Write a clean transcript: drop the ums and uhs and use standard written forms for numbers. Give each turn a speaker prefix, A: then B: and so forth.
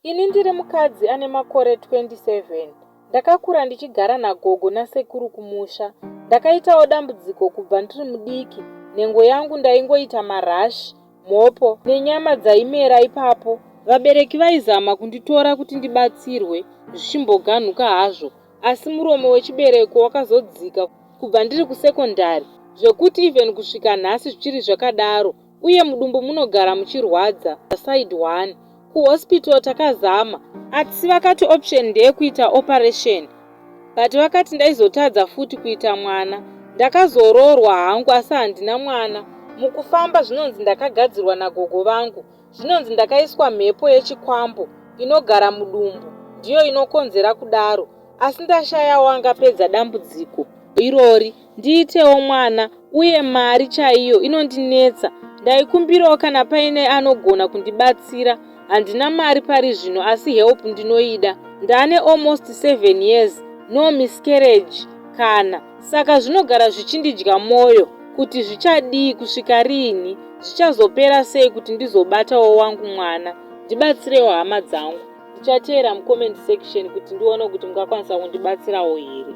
A: Ini ndiri mukadzi ane makore 27. Ndakakura ndichigara nagogo nasekuru kumusha. Ndakaitawo dambudziko kubva ndiri mudiki. Nhengo yangu ndaingoita marashi, mhopo nenyama dzaimera ipapo. Vabereki vaizama kunditora kuti ndibatsirwe, zvichimboganuka hazvo, asi muromo wechibereko wakazodzika kubva ndiri kusekondari, zvekuti even kusvika nhasi zvichiri zvakadaro, uye mudumbu munogara muchirwadza. Side 1 kuhospital takazama, asi vakati option ndeyekuita operation, but vakati ndaizotadza futi kuita mwana. Ndakazoroorwa hangu asi handina mwana. Mukufamba zvinonzi ndakagadzirwa nagogo vangu, zvinonzi ndakaiswa mhepo yechikwambo inogara mudumbu, ndiyo inokonzera kudaro, asi ndashaya wangapedza dambudziko irori ndiitewo mwana, uye mari chaiyo inondinetsa. Ndaikumbirawo kana paine anogona kundibatsira. Handina mari pari zvino, asi help ndinoida. Ndane almost 7 years, no miscarriage kana. Saka zvinogara zvichindidya mwoyo kuti zvichadii kusvika riini, zvichazopera sei kuti ndizobatawo wangu mwana. Ndibatsirewo hama dzangu. Ndichateera mucomment section kuti ndione kuti mungakwanisa kundibatsirawo here.